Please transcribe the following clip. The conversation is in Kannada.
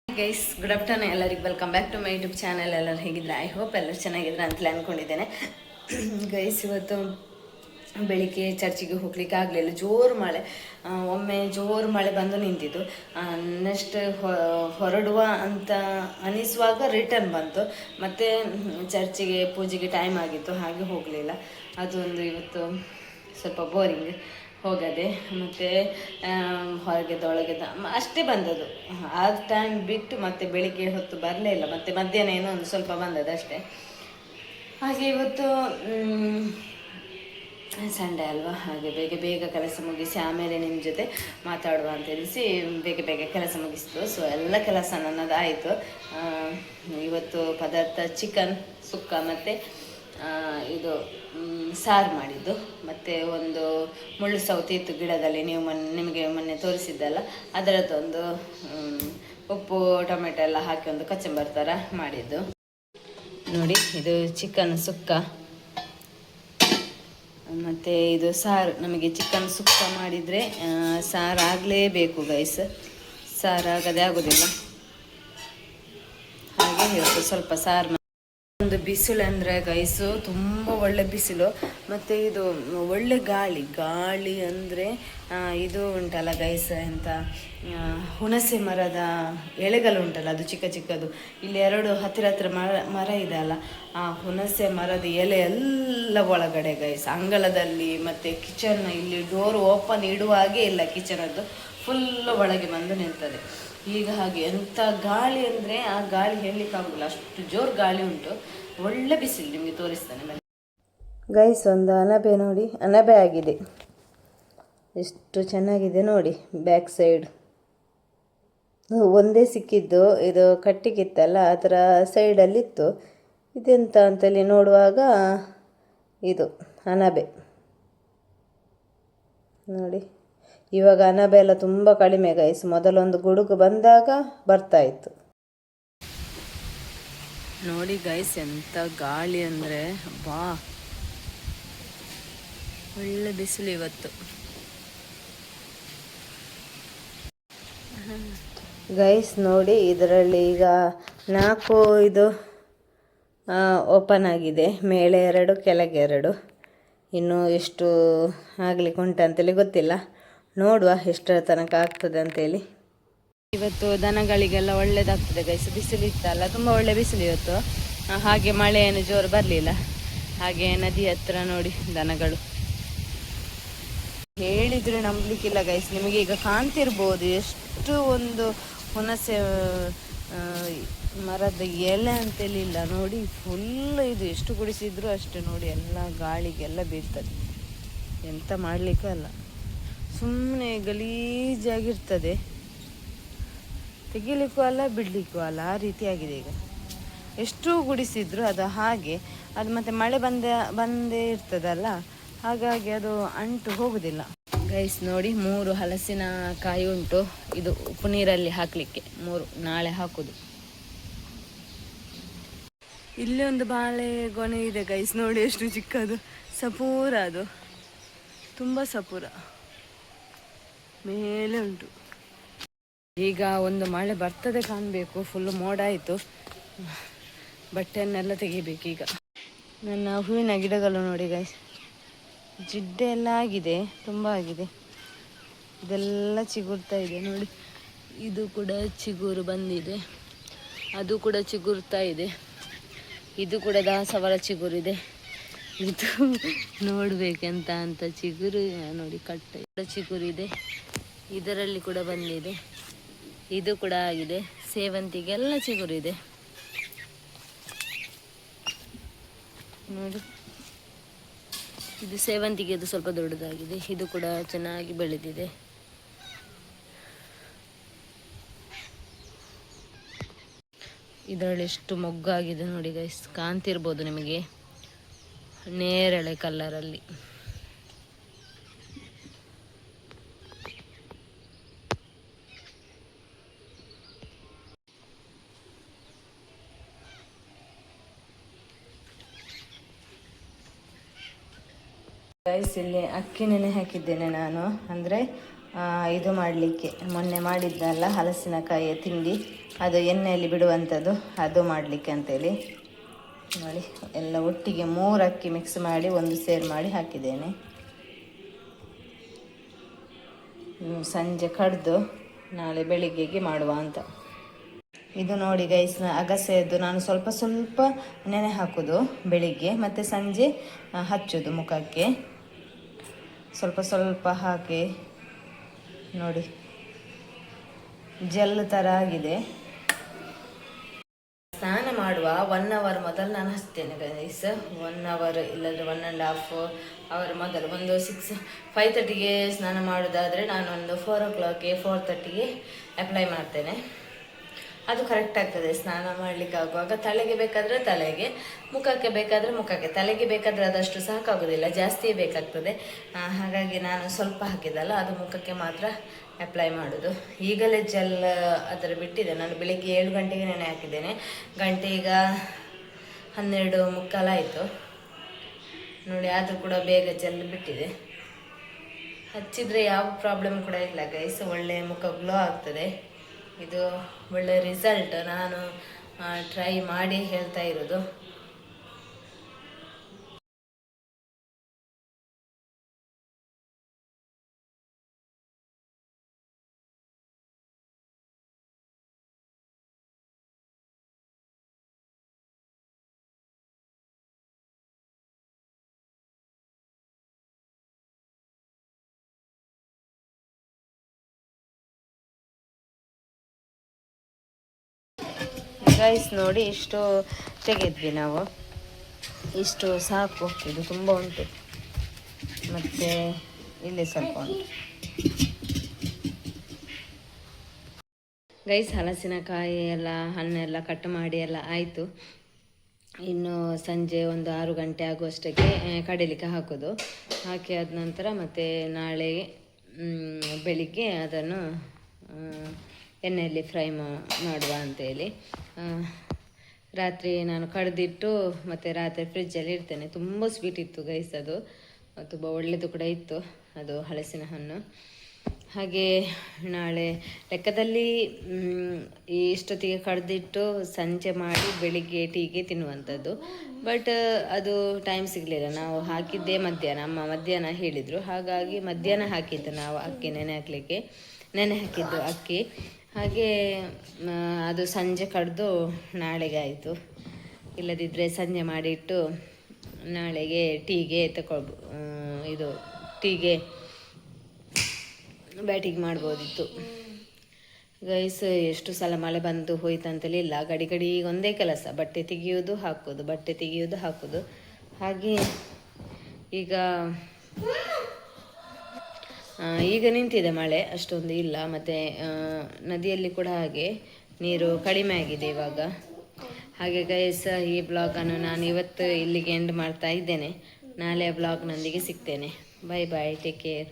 ಗೈಸ್, ಗುಡ್ ಆಫ್ಟರ್ನೂನ್ ಎಲ್ಲರಿಗೂ. Welcome back to my YouTube channel. ಎಲ್ಲರೂ ಹೇಗಿದ್ರೆ ಐ ಹೋಪ್ ಎಲ್ಲರೂ ಚೆನ್ನಾಗಿದ್ರೆ ಅಂತಲೇ ಅಂದ್ಕೊಂಡಿದ್ದೇನೆ. ಗೈಸ್, ಇವತ್ತು ಬೆಳಿಗ್ಗೆ ಚರ್ಚಿಗೆ ಹೋಗ್ಲಿಕ್ಕೆ ಆಗಲಿಲ್ಲ, ಜೋರು ಮಳೆ. ಒಮ್ಮೆ ಜೋರು ಮಳೆ ಬಂದು ನಿಂತಿದ್ದು, ನೆಕ್ಸ್ಟ್ ಹೊರಡುವ ಅಂತ ಅನಿಸುವಾಗ ರಿಟರ್ನ್ ಬಂತು. ಮತ್ತು ಚರ್ಚಿಗೆ ಪೂಜೆಗೆ ಟೈಮ್ ಆಗಿತ್ತು, ಹಾಗೆ ಹೋಗಲಿಲ್ಲ. ಅದೊಂದು ಇವತ್ತು ಸ್ವಲ್ಪ ಬೋರಿಂಗ್ ಹೋಗದೆ. ಮತ್ತು ಹೊರಗೆದೊಳಗೆ ಅಷ್ಟೇ ಬಂದದ್ದು. ಆ ಟೈಮ್ ಬಿಟ್ಟು ಮತ್ತೆ ಬೆಳಿಗ್ಗೆ ಹೊತ್ತು ಬರಲೇ ಇಲ್ಲ. ಮತ್ತು ಮಧ್ಯಾಹ್ನ ಏನೋ ಒಂದು ಸ್ವಲ್ಪ ಬಂದದ್ದು ಅಷ್ಟೇ. ಹಾಗೆ ಇವತ್ತು ಸಂಡೇ ಅಲ್ವಾ, ಹಾಗೆ ಬೇಗ ಬೇಗ ಕೆಲಸ ಮುಗಿಸಿ ಆಮೇಲೆ ನಿಮ್ಮ ಜೊತೆ ಮಾತಾಡುವ ಅಂತ ಹೇಳಿಸಿ ಬೇಗ ಬೇಗ ಕೆಲಸ ಮುಗಿಸ್ತು. ಸೊ ಎಲ್ಲ ಕೆಲಸ ನನ್ನದಾಯಿತು. ಇವತ್ತು ಪದಾರ್ಥ ಚಿಕನ್ ಸುಕ್ಕ ಮತ್ತು ಇದು ಸಾರು ಮಾಡಿದ್ದು. ಮತ್ತು ಒಂದು ಮುಳ್ಳು ಸೌತೆ ಇತ್ತು ಗಿಡದಲ್ಲಿ, ನಿಮಗೆ ಮೊನ್ನೆ ತೋರಿಸಿದ್ದಲ್ಲ, ಅದರದ್ದೊಂದು ಉಪ್ಪು ಟೊಮೆಟೊ ಎಲ್ಲ ಹಾಕಿ ಒಂದು ಕಚಂಬರ್ ಥರ ಮಾಡಿದ್ದು. ನೋಡಿ, ಇದು ಚಿಕನ್ ಸುಕ್ಕ. ಮತ್ತು ಇದು ಸಾರು. ನಮಗೆ ಚಿಕನ್ ಸುಕ್ಕ ಮಾಡಿದರೆ ಸಾರು ಆಗಲೇಬೇಕು ಗೈಸ್, ಸಾರು ಆಗದೆ ಆಗೋದಿಲ್ಲ. ಹಾಗೆ ಇವತ್ತು ಸ್ವಲ್ಪ ಸಾರು. ಒಂದು ಬಿಸಿಲು ಅಂದರೆ ಗೈಸು ತುಂಬ ಒಳ್ಳೆ ಬಿಸಿಲು. ಮತ್ತು ಇದು ಒಳ್ಳೆ ಗಾಳಿ ಅಂದರೆ ಇದು ಉಂಟಲ್ಲ ಗೈಸ್, ಎಂತ ಹುಣಸೆ ಮರದ ಎಳೆಗಳು ಉಂಟಲ್ಲ, ಅದು ಚಿಕ್ಕ ಚಿಕ್ಕದು. ಇಲ್ಲಿ ಎರಡು ಹತ್ತಿರ ಮರ ಇದೆ ಅಲ್ಲ, ಆ ಹುಣಸೆ ಮರದ ಎಲೆ ಎಲ್ಲ ಒಳಗಡೆ ಗೈಸ್, ಅಂಗಳದಲ್ಲಿ. ಮತ್ತು ಕಿಚನ್, ಇಲ್ಲಿ ಡೋರ್ ಓಪನ್ ಇಡುವ ಹಾಗೆ ಇಲ್ಲ, ಕಿಚನದ್ದು ಫುಲ್ಲು ಒಳಗೆ ಬಂದು ನಿಲ್ತದೆ. ಈಗ ಹಾಗೆ ಎಂಥ ಗಾಳಿ ಅಂದರೆ ಆ ಗಾಳಿ ಹೇಳಲಿಕ್ಕಾಗೋದಿಲ್ಲ, ಅಷ್ಟು ಜೋರು ಗಾಳಿ ಉಂಟು. ಒಳ್ಳೆ ಬಿಸಿಲು, ನಿಮಗೆ ತೋರಿಸ್ತಾನೆ ಗೈಸ್. ಒಂದು ಅಣಬೆ ನೋಡಿ, ಅಣಬೆ ಆಗಿದೆ, ಎಷ್ಟು ಚೆನ್ನಾಗಿದೆ ನೋಡಿ. ಬ್ಯಾಕ್ ಸೈಡ್ ಒಂದೇ ಸಿಕ್ಕಿದ್ದು, ಇದು ಕಟ್ಟಿಗಿತ್ತಲ್ಲ ಅದರ ಸೈಡಲ್ಲಿತ್ತು. ಇದೆಂತ ಅಂತೇಳಿ ನೋಡುವಾಗ ಇದು ಅಣಬೆ ನೋಡಿ. ಇವಾಗ ಅಣಬೆ ಎಲ್ಲ ತುಂಬ ಕಡಿಮೆ ಗೈಸ್. ಮೊದಲೊಂದು ಗುಡುಗು ಬಂದಾಗ ಬರ್ತಾಯಿತ್ತು ನೋಡಿ ಗೈಸ್. ಎಂಥ ಗಾಳಿ ಅಂದರೆ ಬಾ, ಒಳ್ಳೆ ಬಿಸಿಲು ಇವತ್ತು ಗೈಸ್. ನೋಡಿ, ಇದರಲ್ಲಿ ಈಗ 4 ಇದು ಓಪನ್ ಆಗಿದೆ, ಮೇಲೆ 2 ಕೆಳಗೆ 2. ಇನ್ನು ಎಷ್ಟು ಆಗಲಿಕ್ಕೆ ಉಂಟಂತೇಳಿ ಗೊತ್ತಿಲ್ಲ, ನೋಡುವ ಎಷ್ಟರ ತನಕ ಆಗ್ತದೆ ಅಂತೇಳಿ. ಇವತ್ತು ದನಗಳಿಗೆಲ್ಲ ಒಳ್ಳೇದಾಗ್ತದೆ ಗೈಸ್, ಬಿಸಿಲು ಇತ್ತಲ್ಲ, ತುಂಬ ಒಳ್ಳೆ ಬಿಸಿಲು ಇವತ್ತು. ಹಾಗೆ ಮಳೆ ಏನು ಜೋರು ಬರಲಿಲ್ಲ. ಹಾಗೆ ನದಿ ಹತ್ರ ನೋಡಿ ದನಗಳು, ಹೇಳಿದರೆ ನಂಬಲಿಕ್ಕಿಲ್ಲ ಗೈಸ್. ನಿಮಗೆ ಈಗ ಕಾಣ್ತಿರ್ಬೋದು ಎಷ್ಟು ಒಂದು ಹುಣಸೆ ಮರದ ಎಲೆ ಅಂತೇಳಿ ಇಲ್ಲ ನೋಡಿ, ಫುಲ್ ಇದು ಎಷ್ಟು ಗುಡಿಸಿದ್ರು ಅಷ್ಟೇ ನೋಡಿ, ಎಲ್ಲ ಗಾಳಿಗೆಲ್ಲ ಬೀಳ್ತದೆ. ಎಂತ ಮಾಡಲಿಕ್ಕೂ ಅಲ್ಲ, ಸುಮ್ಮನೆ ಗಲೀಜಾಗಿರ್ತದೆ, ತೆಗಿಲಿಕ್ಕೂ ಅಲ್ಲ ಬಿಡಲಿಕ್ಕೂ ಅಲ್ಲ, ಆ ರೀತಿಯಾಗಿದೆ ಈಗ. ಎಷ್ಟು ಗುಡಿಸಿದ್ರು ಅದು ಹಾಗೆ, ಅದು ಮತ್ತು ಮಳೆ ಬಂದೇ ಇರ್ತದಲ್ಲ, ಹಾಗಾಗಿ ಅದು ಅಂಟು ಹೋಗುವುದಿಲ್ಲ ಗೈಸ್. ನೋಡಿ, 3 ಹಲಸಿನ ಕಾಯಿ ಉಂಟು, ಇದು ಉಪ್ಪು ನೀರಲ್ಲಿ ಹಾಕಲಿಕ್ಕೆ 3, ನಾಳೆ ಹಾಕೋದು. ಇಲ್ಲಿ ಒಂದು ಬಾಳೆ ಗೊನೆ ಇದೆ ಗೈಸ್, ನೋಡಿ ಎಷ್ಟು ಚಿಕ್ಕದು, ಸಪೂರ, ಅದು ತುಂಬ ಸಪೂರ ಮೇಲೆ ಉಂಟು. ಈಗ ಒಂದು ಮಳೆ ಬರ್ತದೆ ಕಾಣಬೇಕು, ಫುಲ್ಲು ಮೋಡ ಆಯಿತು. ಬಟ್ಟೆಯನ್ನೆಲ್ಲ ತೆಗಿಬೇಕು ಈಗ. ನನ್ನ ಹೂವಿನ ಗಿಡಗಳು ನೋಡಿ ಗೈಸ್, ಜಿಡ್ಡೆ ಎಲ್ಲ ಆಗಿದೆ, ತುಂಬ ಆಗಿದೆ. ಇದೆಲ್ಲ ಚಿಗುರ್ತಾ ಇದೆ ನೋಡಿ, ಇದು ಕೂಡ ಚಿಗುರು ಬಂದಿದೆ, ಅದು ಕೂಡ ಚಿಗುರ್ತಾ ಇದೆ. ಇದು ಕೂಡ ದಾಸವಾಳ ಚಿಗುರಿದೆ. ಇದು ನೋಡ್ಬೇಕೆಂತ ಅಂತ ಚಿಗುರು ನೋಡಿ, ಕಟ್ಟ ಚಿಗುರಿದೆ. ಇದರಲ್ಲಿ ಕೂಡ ಬಂದಿದೆ, ಇದು ಕೂಡ ಆಗಿದೆ. ಸೇವಂತಿಗೆಲ್ಲ ಚಿಗುರಿದೆ ನೋಡಿ. ಇದು ಸೇವಂತಿಗೆ, ಇದು ಸ್ವಲ್ಪ ದೊಡ್ಡದಾಗಿದೆ, ಇದು ಕೂಡ ಚೆನ್ನಾಗಿ ಬೆಳೆದಿದೆ. ಇದರಲ್ಲಿ ಎಷ್ಟು ಮೊಗ್ಗಾಗಿದೆ ನೋಡಿ ಗೈಸ್, ಕಾಣ್ತಿರ್ಬೋದು ನಿಮಗೆ, ನೇರಳೆ ಕಲ್ಲರಲ್ಲಿ. ಗೈಸ್, ಇಲ್ಲಿ ಅಕ್ಕಿ ನೆನೆ ಹಾಕಿದ್ದೇನೆ ನಾನು, ಅಂದರೆ ಇದು ಮಾಡಲಿಕ್ಕೆ ಮೊನ್ನೆ ಮಾಡಿದ್ದಲ್ಲ ಹಲಸಿನಕಾಯಿಯ ತಿಂಡಿ, ಅದು ಎಣ್ಣೆಯಲ್ಲಿ ಬಿಡುವಂಥದ್ದು, ಅದು ಮಾಡಲಿಕ್ಕೆ ಅಂತೇಳಿ ನೋಡಿ ಎಲ್ಲ ಒಟ್ಟಿಗೆ 3 ಅಕ್ಕಿ ಮಿಕ್ಸ್ ಮಾಡಿ ಒಂದು ಸೇರು ಮಾಡಿ ಹಾಕಿದ್ದೇನೆ. ಸಂಜೆ ಕಡ್ದು ನಾಳೆ ಬೆಳಿಗ್ಗೆಗೆ ಮಾಡುವ ಅಂತ. ಇದು ನೋಡಿ ಗೈಸ್, ಅಗಸೆಯದ್ದು ನಾನು ಸ್ವಲ್ಪ ಸ್ವಲ್ಪ ನೆನೆ ಹಾಕೋದು ಬೆಳಿಗ್ಗೆ, ಮತ್ತು ಸಂಜೆ ಹಚ್ಚೋದು ಮುಖಕ್ಕೆ ಸ್ವಲ್ಪ ಸ್ವಲ್ಪ ಹಾಕಿ. ನೋಡಿ ಜೆಲ್ ಥರ ಆಗಿದೆ. ಸ್ನಾನ ಮಾಡುವ 1 ಅವರ್ ಮೊದಲು ನಾನು ಹಚ್ತೇನೆ ಗೈಸ್. 1 ಅವರ್ ಇಲ್ಲಾಂದರೆ 1.5 ಅವರ್ ಮೊದಲು. ಒಂದು 5:30ಗೆ ಸ್ನಾನ ಮಾಡೋದಾದರೆ ನಾನೊಂದು 4 o'clock 4:30ಗೆ ಅಪ್ಲೈ ಮಾಡ್ತೇನೆ. ಅದು ಕರೆಕ್ಟ್ ಆಗ್ತದೆ ಸ್ನಾನ ಮಾಡಲಿಕ್ಕೆ ಆಗುವಾಗ. ತಲೆಗೆ ಬೇಕಾದರೆ ತಲೆಗೆ, ಮುಖಕ್ಕೆ ಬೇಕಾದರೆ ಮುಖಕ್ಕೆ. ತಲೆಗೆ ಬೇಕಾದರೆ ಅದಷ್ಟು ಸಾಕಾಗೋದಿಲ್ಲ, ಜಾಸ್ತಿಯೇ ಬೇಕಾಗ್ತದೆ. ಹಾಗಾಗಿ ನಾನು ಸ್ವಲ್ಪ ಹಾಕಿದ್ದಲ್ಲ, ಅದು ಮುಖಕ್ಕೆ ಮಾತ್ರ ಅಪ್ಲೈ ಮಾಡೋದು. ಈಗಲೇ ಜೆಲ್ ಅದರ ಬಿಟ್ಟಿದೆ. ನಾನು ಬೆಳಿಗ್ಗೆ 7 ಗಂಟೆಗೆ ನೆನೆ ಹಾಕಿದ್ದೇನೆ. ಗಂಟೆ ಈಗ 12:45 ಆಯಿತು ನೋಡಿ. ಆದರೂ ಕೂಡ ಬೇಗ ಜೆಲ್ ಬಿಟ್ಟಿದೆ. ಹಚ್ಚಿದರೆ ಯಾವ ಪ್ರಾಬ್ಲಮ್ ಕೂಡ ಇಲ್ಲ ಗೈಸ್. ಒಳ್ಳೆ ಮುಖ ಗ್ಲೋ ಆಗ್ತದೆ. ಇದು ಒಳ್ಳೆ ರಿಸಲ್ಟ್. ನಾನು ಟ್ರೈ ಮಾಡಿ ಹೇಳ್ತಾ ಇರೋದು. ಗೈಸ್ ನೋಡಿ, ಇಷ್ಟು ತೆಗೆದ್ವಿ ನಾವು. ಇಷ್ಟು ಸಾಕು, ಇದು ತುಂಬ ಉಂಟು. ಮತ್ತು ಇಲ್ಲಿ ಸ್ವಲ್ಪ ಉಂಟು ಗೈಸ್. ಹಲಸಿನಕಾಯಿ ಎಲ್ಲ ಹಣ್ಣೆಲ್ಲ ಕಟ್ ಮಾಡಿ ಎಲ್ಲ ಆಯಿತು. ಇನ್ನು ಸಂಜೆ ಒಂದು 6 ಗಂಟೆ ಆಗುವಷ್ಟಕ್ಕೆ ಕಡಿಲಿಕ್ಕೆ ಹಾಕೋದು. ಹಾಕಿ ಆದ ನಂತರ ಮತ್ತು ನಾಳೆ ಬೆಳಿಗ್ಗೆ ಅದನ್ನು ಎಣ್ಣೆಯಲ್ಲಿ ಫ್ರೈ ಮಾಡುವ ಅಂತೇಳಿ. ರಾತ್ರಿ ನಾನು ಕಡ್ದಿಟ್ಟು ಮತ್ತು ರಾತ್ರಿ ಫ್ರಿಜ್ಜಲ್ಲಿ ಇಡ್ತೇನೆ. ತುಂಬ ಸ್ವೀಟ್ ಇತ್ತು ಗೈಸ್, ಅದು ತುಂಬ ಒಳ್ಳೆಯದು ಕೂಡ ಇತ್ತು ಅದು ಹಲಸಿನ ಹಣ್ಣು. ಹಾಗೆ ನಾಳೆ ಲೆಕ್ಕದಲ್ಲಿ ಇಷ್ಟೊತ್ತಿಗೆ ಕಡ್ದಿಟ್ಟು ಸಂಜೆ ಮಾಡಿ ಬೆಳಿಗ್ಗೆ ಟೀಗೆ ತಿನ್ನುವಂಥದ್ದು. ಬಟ್ ಅದು ಟೈಮ್ ಸಿಗಲಿಲ್ಲ. ನಾವು ಹಾಕಿದ್ದೇ ಮಧ್ಯಾಹ್ನ, ಅಮ್ಮ ಮಧ್ಯಾಹ್ನ ಹೇಳಿದರು. ಹಾಗಾಗಿ ಮಧ್ಯಾಹ್ನ ಹಾಕಿದ್ದು ನಾವು ಅಕ್ಕಿ ನೆನೆ ಹಾಕಿದ್ದು ಅಕ್ಕಿ. ಹಾಗೆ ಅದು ಸಂಜೆ ಕಡ್ದು ನಾಳೆಗೆ ಆಯಿತು. ಇಲ್ಲದಿದ್ದರೆ ಸಂಜೆ ಮಾಡಿಟ್ಟು ನಾಳೆಗೆ ಟೀಗೆ ಇದು ಟೀಗೆ ಬ್ಯಾಟಿಂಗ್ ಮಾಡ್ಬೋದಿತ್ತು ಗೈಸ್. ಎಷ್ಟು ಸಲ ಮಳೆ ಬಂದು ಹೋಯ್ತಂತಲೇ ಇಲ್ಲ. ಗಡಿ ಒಂದೇ ಕೆಲಸ, ಬಟ್ಟೆ ತೆಗೆಯೋದು ಹಾಕೋದು, ಬಟ್ಟೆ ತೆಗೆಯೋದು ಹಾಕೋದು. ಹಾಗೆ ಈಗ ನಿಂತಿದೆ ಮಳೆ, ಅಷ್ಟೊಂದು ಇಲ್ಲ. ಮತ್ತು ನದಿಯಲ್ಲಿ ಕೂಡ ಹಾಗೆ ನೀರು ಕಡಿಮೆ ಆಗಿದೆ ಇವಾಗ. ಹಾಗೆ ಗೈಸ್, ಈ ಬ್ಲಾಗನ್ನು ನಾನು ಇವತ್ತು ಇಲ್ಲಿಗೆ ಎಂಡ್ ಮಾಡ್ತಾ ಇದ್ದೇನೆ. ನಾಳೆ ಬ್ಲಾಗ್ನೊಂದಿಗೆ ಸಿಗ್ತೇನೆ. Bye bye, take care.